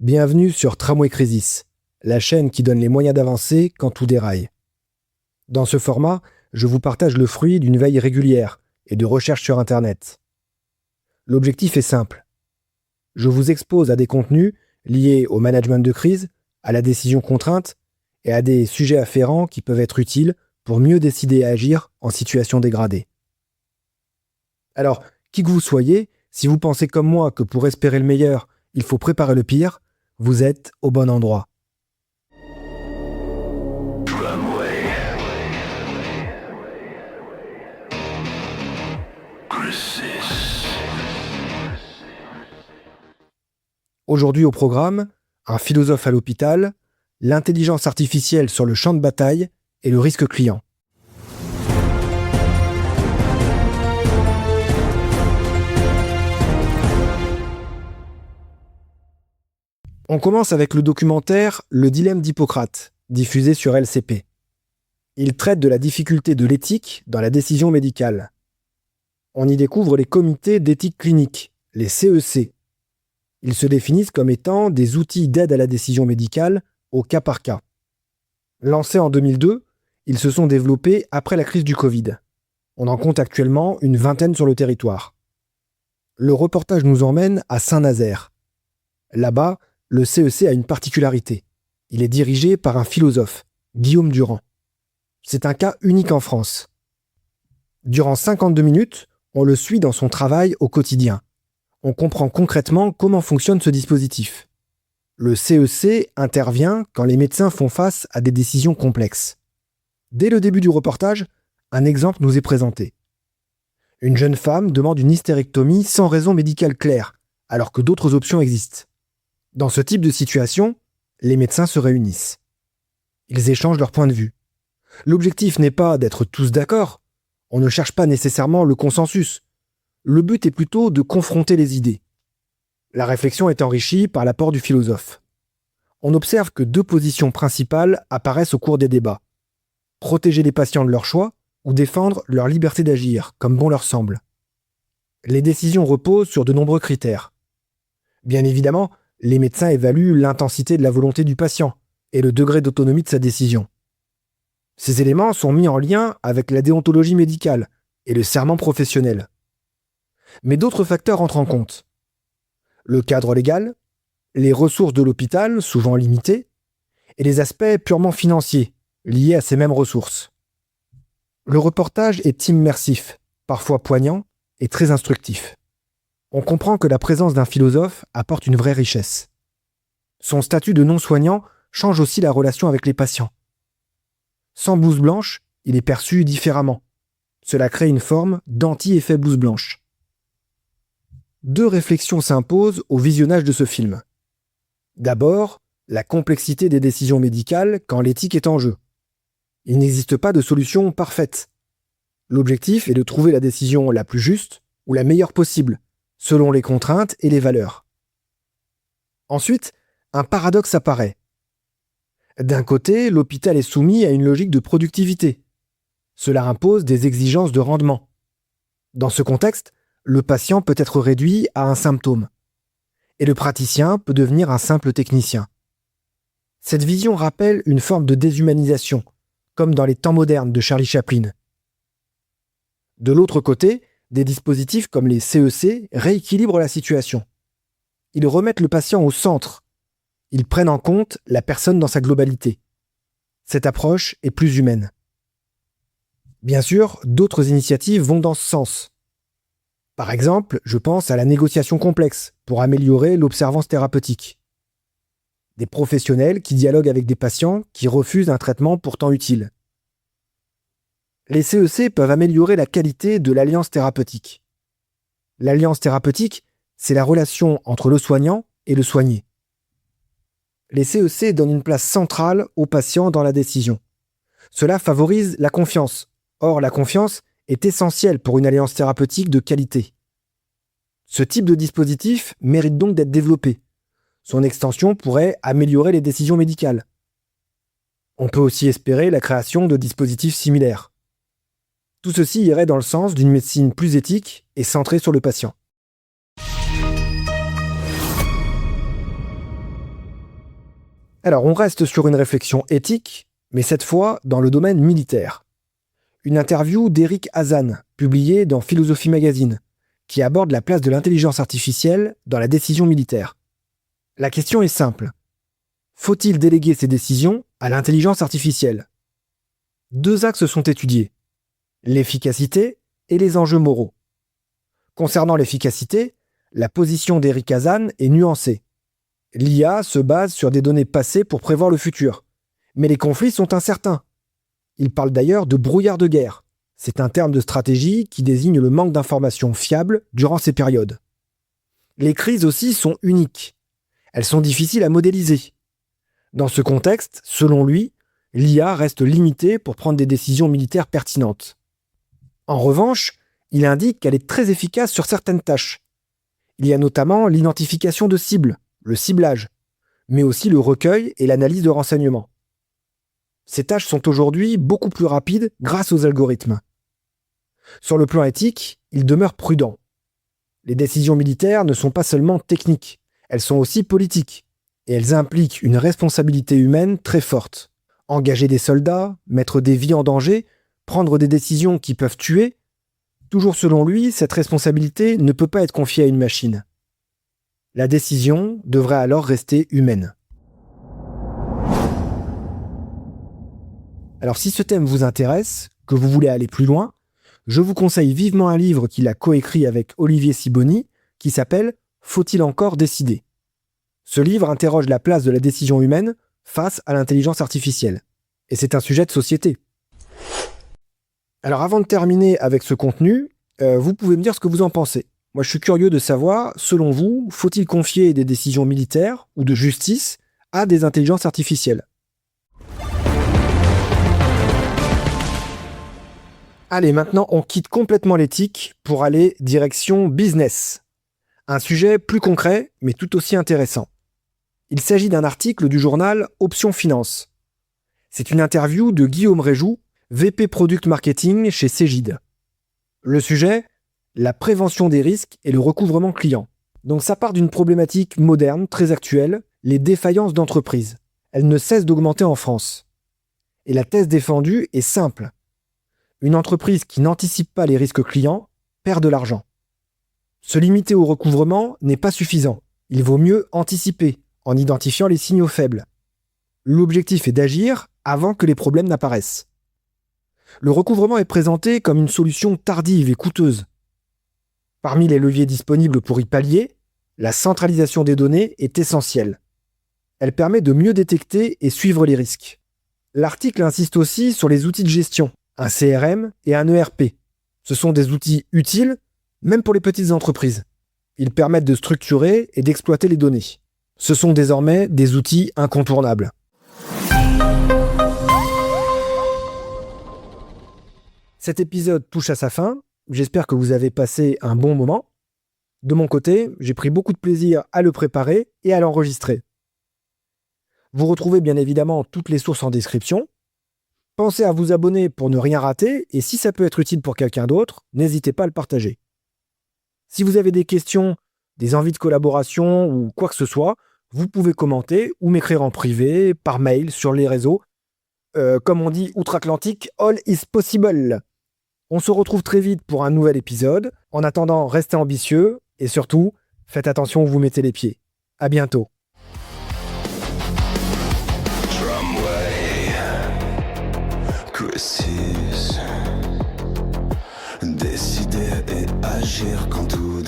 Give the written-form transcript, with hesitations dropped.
Bienvenue sur Tramway Crisis, la chaîne qui donne les moyens d'avancer quand tout déraille. Dans ce format, je vous partage le fruit d'une veille régulière et de recherche sur Internet. L'objectif est simple. Je vous expose à des contenus liés au management de crise, à la décision contrainte et à des sujets afférents qui peuvent être utiles pour mieux décider et agir en situation dégradée. Alors, qui que vous soyez, si vous pensez comme moi que pour espérer le meilleur, il faut préparer le pire, vous êtes au bon endroit. Aujourd'hui au programme, un philosophe à l'hôpital, l'intelligence artificielle sur le champ de bataille et le risque client. On commence avec le documentaire Le dilemme d'Hippocrate, diffusé sur LCP. Il traite de la difficulté de l'éthique dans la décision médicale. On y découvre les comités d'éthique clinique, les CEC. Ils se définissent comme étant des outils d'aide à la décision médicale au cas par cas. Lancés en 2002, ils se sont développés après la crise du Covid. On en compte actuellement une vingtaine sur le territoire. Le reportage nous emmène à Saint-Nazaire. Là-bas, le CEC a une particularité. Il est dirigé par un philosophe, Guillaume Durand. C'est un cas unique en France. Durant 52 minutes, on le suit dans son travail au quotidien. On comprend concrètement comment fonctionne ce dispositif. Le CEC intervient quand les médecins font face à des décisions complexes. Dès le début du reportage, un exemple nous est présenté. Une jeune femme demande une hystérectomie sans raison médicale claire, alors que d'autres options existent. Dans ce type de situation, les médecins se réunissent. Ils échangent leurs points de vue. L'objectif n'est pas d'être tous d'accord. On ne cherche pas nécessairement le consensus. Le but est plutôt de confronter les idées. La réflexion est enrichie par l'apport du philosophe. On observe que deux positions principales apparaissent au cours des débats. Protéger les patients de leur choix ou défendre leur liberté d'agir, comme bon leur semble. Les décisions reposent sur de nombreux critères. Bien évidemment, les médecins évaluent l'intensité de la volonté du patient et le degré d'autonomie de sa décision. Ces éléments sont mis en lien avec la déontologie médicale et le serment professionnel. Mais d'autres facteurs entrent en compte. Le cadre légal, les ressources de l'hôpital, souvent limitées, et les aspects purement financiers, liés à ces mêmes ressources. Le reportage est immersif, parfois poignant et très instructif. On comprend que la présence d'un philosophe apporte une vraie richesse. Son statut de non-soignant change aussi la relation avec les patients. Sans blouse blanche, il est perçu différemment. Cela crée une forme d'anti-effet blouse blanche. Deux réflexions s'imposent au visionnage de ce film. D'abord, la complexité des décisions médicales quand l'éthique est en jeu. Il n'existe pas de solution parfaite. L'objectif est de trouver la décision la plus juste ou la meilleure possible, selon les contraintes et les valeurs. Ensuite, un paradoxe apparaît. D'un côté, l'hôpital est soumis à une logique de productivité. Cela impose des exigences de rendement. Dans ce contexte, le patient peut être réduit à un symptôme, et le praticien peut devenir un simple technicien. Cette vision rappelle une forme de déshumanisation, comme dans les temps modernes de Charlie Chaplin. De l'autre côté, des dispositifs comme les CEC rééquilibrent la situation. Ils remettent le patient au centre. Ils prennent en compte la personne dans sa globalité. Cette approche est plus humaine. Bien sûr, d'autres initiatives vont dans ce sens. Par exemple, je pense à la négociation complexe pour améliorer l'observance thérapeutique. Des professionnels qui dialoguent avec des patients qui refusent un traitement pourtant utile. Les CEC peuvent améliorer la qualité de l'alliance thérapeutique. L'alliance thérapeutique, c'est la relation entre le soignant et le soigné. Les CEC donnent une place centrale au patient dans la décision. Cela favorise la confiance. Or, la confiance est essentielle pour une alliance thérapeutique de qualité. Ce type de dispositif mérite donc d'être développé. Son extension pourrait améliorer les décisions médicales. On peut aussi espérer la création de dispositifs similaires. Tout ceci irait dans le sens d'une médecine plus éthique et centrée sur le patient. Alors, on reste sur une réflexion éthique, mais cette fois dans le domaine militaire. Une interview d'Eric Hazan, publiée dans Philosophie Magazine, qui aborde la place de l'intelligence artificielle dans la décision militaire. La question est simple. Faut-il déléguer ces décisions à l'intelligence artificielle ? Deux axes sont étudiés, l'efficacité et les enjeux moraux. Concernant l'efficacité, la position d'Eric Hazan est nuancée. L'IA se base sur des données passées pour prévoir le futur, mais les conflits sont incertains. Il parle d'ailleurs de brouillard de guerre. C'est un terme de stratégie qui désigne le manque d'informations fiables durant ces périodes. Les crises aussi sont uniques. Elles sont difficiles à modéliser. Dans ce contexte, selon lui, l'IA reste limitée pour prendre des décisions militaires pertinentes. En revanche, il indique qu'elle est très efficace sur certaines tâches. Il y a notamment l'identification de cibles, le ciblage, mais aussi le recueil et l'analyse de renseignements. Ces tâches sont aujourd'hui beaucoup plus rapides grâce aux algorithmes. Sur le plan éthique, il demeure prudent. Les décisions militaires ne sont pas seulement techniques, elles sont aussi politiques, et elles impliquent une responsabilité humaine très forte. Engager des soldats, mettre des vies en danger, prendre des décisions qui peuvent tuer, toujours selon lui, cette responsabilité ne peut pas être confiée à une machine. La décision devrait alors rester humaine. Alors si ce thème vous intéresse, que vous voulez aller plus loin, je vous conseille vivement un livre qu'il a coécrit avec Olivier Sibony, qui s'appelle « Faut-il encore décider ?» Ce livre interroge la place de la décision humaine face à l'intelligence artificielle. Et c'est un sujet de société. Alors avant de terminer avec ce contenu, vous pouvez me dire ce que vous en pensez. Moi je suis curieux de savoir, selon vous, faut-il confier des décisions militaires ou de justice à des intelligences artificielles ? Allez, maintenant on quitte complètement l'éthique pour aller direction business. Un sujet plus concret, mais tout aussi intéressant. Il s'agit d'un article du journal Option Finance. C'est une interview de Guillaume Réjoux, VP Product Marketing chez Cegid. Le sujet, la prévention des risques et le recouvrement client. Donc ça part d'une problématique moderne, très actuelle, les défaillances d'entreprises. Elles ne cessent d'augmenter en France. Et la thèse défendue est simple. Une entreprise qui n'anticipe pas les risques clients perd de l'argent. Se limiter au recouvrement n'est pas suffisant. Il vaut mieux anticiper en identifiant les signaux faibles. L'objectif est d'agir avant que les problèmes n'apparaissent. Le recouvrement est présenté comme une solution tardive et coûteuse. Parmi les leviers disponibles pour y pallier, la centralisation des données est essentielle. Elle permet de mieux détecter et suivre les risques. L'article insiste aussi sur les outils de gestion, un CRM et un ERP. Ce sont des outils utiles, même pour les petites entreprises. Ils permettent de structurer et d'exploiter les données. Ce sont désormais des outils incontournables. Cet épisode touche à sa fin. J'espère que vous avez passé un bon moment. De mon côté, j'ai pris beaucoup de plaisir à le préparer et à l'enregistrer. Vous retrouvez bien évidemment toutes les sources en description. Pensez à vous abonner pour ne rien rater et si ça peut être utile pour quelqu'un d'autre, n'hésitez pas à le partager. Si vous avez des questions, des envies de collaboration ou quoi que ce soit, vous pouvez commenter ou m'écrire en privé, par mail, sur les réseaux. Comme on dit outre-Atlantique, all is possible. On se retrouve très vite pour un nouvel épisode. En attendant, restez ambitieux et surtout, faites attention où vous mettez les pieds. À bientôt. Décider et agir quand tout